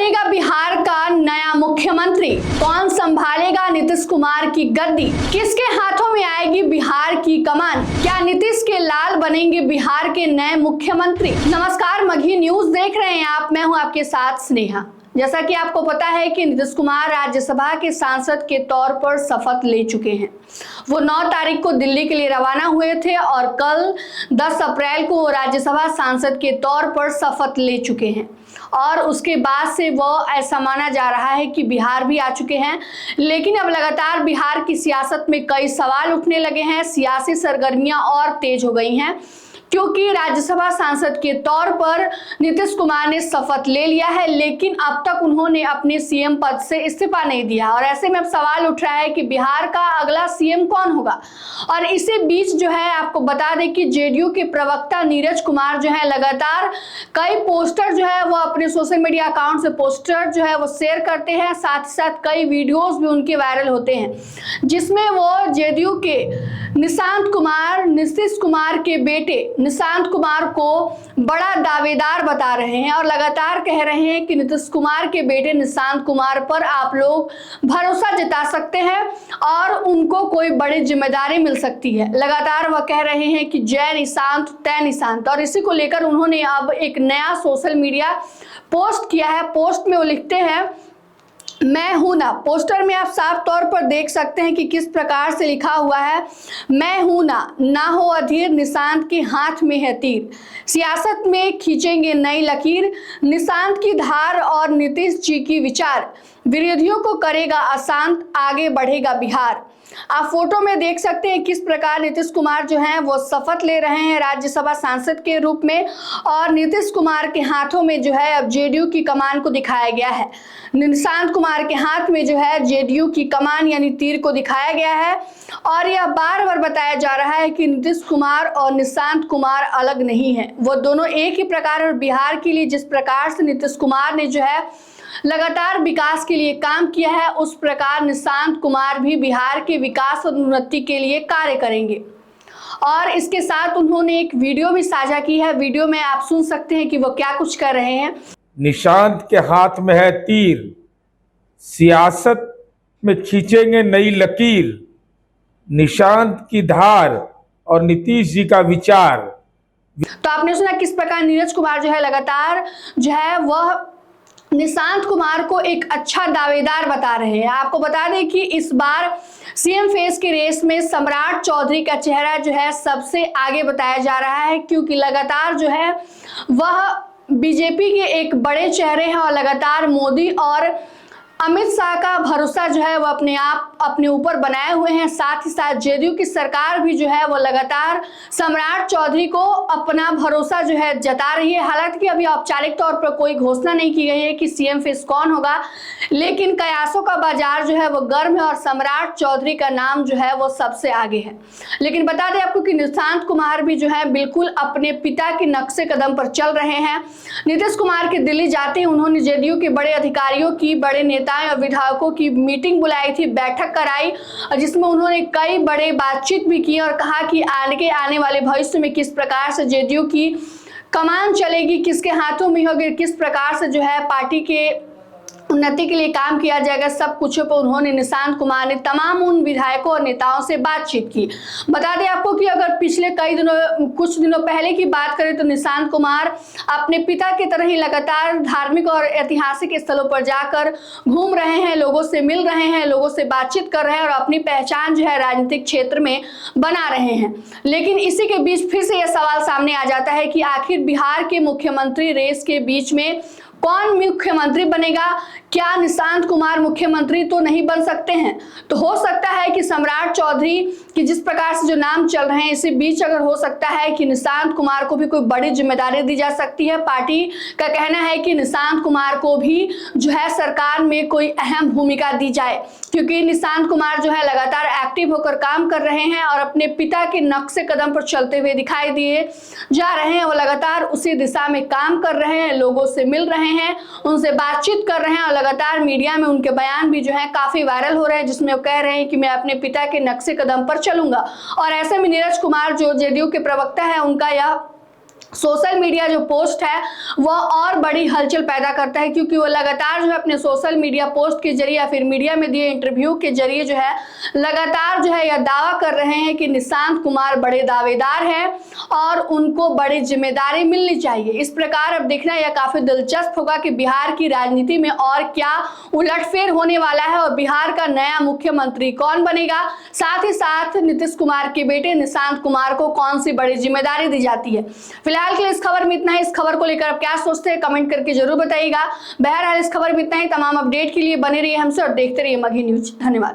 बनेगा बिहार का नया मुख्यमंत्री? कौन संभालेगा नीतीश कुमार की गद्दी? किसके हाथों में आएगी बिहार की कमान? क्या नीतीश के लाल बनेंगे बिहार के नए मुख्यमंत्री? नमस्कार, मगही न्यूज देख रहे हैं आप। मैं हूं आपके साथ स्नेहा। जैसा कि आपको पता है कि नीतीश कुमार राज्यसभा के सांसद के तौर पर शपथ ले चुके हैं। वो 9 तारीख को दिल्ली के लिए रवाना हुए थे और कल 10 अप्रैल को राज्यसभा सांसद के तौर पर शपथ ले चुके हैं। और उसके बाद से वो ऐसा माना जा रहा है कि बिहार भी आ चुके हैं। लेकिन अब लगातार बिहार की सियासत में कई सवाल उठने लगे हैं। सियासी सरगर्मियां और तेज हो गई हैं क्योंकि राज्यसभा सांसद के तौर पर नीतीश कुमार ने शपथ ले लिया है, लेकिन अब तक उन्होंने अपने सीएम पद से इस्तीफा नहीं दिया। और ऐसे में अब सवाल उठ रहा है कि बिहार का अगला सीएम कौन होगा। और इसी बीच जो है आपको बता दें कि जेडीयू के प्रवक्ता नीरज कुमार जो है लगातार कई पोस्टर जो है वो अपने सोशल मीडिया अकाउंट से पोस्टर जो है वो शेयर करते हैं। साथ ही साथ कई वीडियोज भी उनके वायरल होते हैं जिसमें वो जेडीयू के निशांत कुमार, नीतीश कुमार के बेटे निशांत कुमार को बड़ा दावेदार बता रहे हैं और लगातार कह रहे हैं कि नीतीश कुमार के बेटे निशांत कुमार पर आप लोग भरोसा जता सकते हैं और उनको कोई बड़ी जिम्मेदारी मिल सकती है। लगातार वह कह रहे हैं कि जय निशांत तय निशांत। और इसी को लेकर उन्होंने अब एक नया सोशल मीडिया पोस्ट किया है। पोस्ट में वो लिखते हैं, मैं हूं ना। पोस्टर में आप साफ तौर पर देख सकते हैं कि किस प्रकार से लिखा हुआ है, मैं हूं ना हो अधीर, निशांत के हाथ में है तीर, सियासत में खींचेंगे नई लकीर, निशांत की धार और नीतीश जी की विचार, विरोधियों को करेगा अशांत, आगे बढ़ेगा बिहार। आप फोटो में देख सकते हैं किस प्रकार नीतीश कुमार जो हैं वो शपथ ले रहे हैं राज्यसभा सांसद के रूप में। और नीतीश कुमार के हाथों में जो है अब जेडीयू की कमान को दिखाया गया है। निशांत कुमार के हाथ में जो है जेडीयू की कमान यानी तीर को दिखाया गया है। और यह बार बार बताया जा रहा है कि नीतीश कुमार और निशांत कुमार अलग नहीं है, वो दोनों एक ही प्रकार। और बिहार के लिए जिस प्रकार से नीतीश कुमार ने जो है लगातार विकास के लिए काम किया है, उस प्रकार निशांत कुमार भी बिहार के विकास और उन्नति के लिए कार्य करेंगे। और इसके साथ उन्होंने एक वीडियो भी साझा की है। वीडियो में आप सुन सकते हैं कि वो क्या कुछ कर रहे हैं। निशांत के हाथ में है तीर, सियासत में खींचेंगे नई लकीर, निशांत की धार और नीतीश जी का विचार। तो आपने सुना किस प्रकार नीरज कुमार जो है लगातार जो है वह निशांत कुमार को एक अच्छा दावेदार बता रहे हैं। आपको बता दें कि इस बार सीएम फेस की रेस में सम्राट चौधरी का चेहरा जो है सबसे आगे बताया जा रहा है, क्योंकि लगातार जो है वह बीजेपी के एक बड़े चेहरे हैं और लगातार मोदी और अमित शाह का भरोसा जो है वो अपने ऊपर बनाए हुए हैं। साथ ही साथ जेडीयू की सरकार भी जो है वो लगातार सम्राट चौधरी को अपना भरोसा जो है जता रही है। हालांकि अभी औपचारिक तौर पर कोई घोषणा नहीं की गई है कि सीएम फेस कौन होगा, लेकिन कयासों का बाजार जो है वो गर्म है और सम्राट चौधरी का नाम जो है वो सबसे आगे है। लेकिन बता दें आपको कि निशांत कुमार भी जो है बिल्कुल अपने पिता के नक्शे कदम पर चल रहे हैं। नीतीश कुमार के दिल्ली जाते ही उन्होंने जेडीयू के बड़े अधिकारियों की, बड़े नेताओं और विधायकों की मीटिंग बुलाई थी, बैठक कराई, जिसमें उन्होंने कई बड़े बातचीत भी की और कहा कि आने वाले भविष्य में किस प्रकार से जेडीयू की कमान चलेगी, किसके हाथों में होगी, किस प्रकार से जो है पार्टी के उन्नति के लिए काम किया जाएगा। सब कुछ पर उन्होंने निशांत कुमार ने तमाम उन विधायकों और नेताओं से बातचीत की। बता दें आपको कि अगर पिछले कुछ दिनों पहले की बात करें तो निशांत कुमार अपने पिता की तरह ही लगातार धार्मिक और ऐतिहासिक स्थलों पर जाकर घूम रहे हैं, लोगों से मिल रहे हैं, लोगों से बातचीत कर रहे हैं और अपनी पहचान जो है राजनीतिक क्षेत्र में बना रहे हैं। लेकिन इसी के बीच फिर से यह सवाल सामने आ जाता है कि आखिर बिहार के मुख्यमंत्री रेस के बीच में कौन मुख्यमंत्री बनेगा? क्या निशांत कुमार मुख्यमंत्री तो नहीं बन सकते हैं? तो हो सकता है कि सम्राट चौधरी की जिस प्रकार से जो नाम चल रहे हैं, इसी बीच अगर हो सकता है कि निशांत कुमार को भी कोई बड़ी जिम्मेदारी दी जा सकती है। पार्टी का कहना है कि निशांत कुमार को भी जो है सरकार में कोई अहम भूमिका दी जाए, क्योंकि निशांत कुमार जो है लगातार एक्टिव होकर काम कर रहे हैं और अपने पिता के नक्शे कदम पर चलते हुए दिखाई दिए जा रहे हैं। वो लगातार उसी दिशा में काम कर रहे हैं, लोगों से मिल रहे हैं, उनसे बातचीत कर रहे हैं और लगातार मीडिया में उनके बयान भी जो है काफी वायरल हो रहे हैं, जिसमें वो कह रहे हैं कि मैं अपने पिता के नक्शे कदम पर चलूंगा। और ऐसे में नीरज कुमार जो जेडीयू के प्रवक्ता है, उनका यह सोशल मीडिया जो पोस्ट है वह और बड़ी हलचल पैदा करता है, क्योंकि वो लगातार जो है अपने सोशल मीडिया पोस्ट के जरिए या फिर मीडिया में दिए इंटरव्यू के जरिए जो है लगातार जो है यह दावा कर रहे हैं कि निशांत कुमार बड़े दावेदार हैं और उनको बड़ी जिम्मेदारी मिलनी चाहिए। इस प्रकार अब देखना यह काफी दिलचस्प होगा कि बिहार की राजनीति में और क्या उलटफेर होने वाला है और बिहार का नया मुख्यमंत्री कौन बनेगा, साथ ही साथ नीतीश कुमार के बेटे निशांत कुमार को कौन सी बड़ी जिम्मेदारी दी जाती है। फिलहाल के लिए इस खबर में इतना ही। इस खबर को लेकर आप क्या सोचते हैं कमेंट करके जरूर बताइएगा। बहरहाल इस खबर में इतना ही। तमाम अपडेट के लिए बने रहिए हमसे और देखते रहिए मगही न्यूज। धन्यवाद।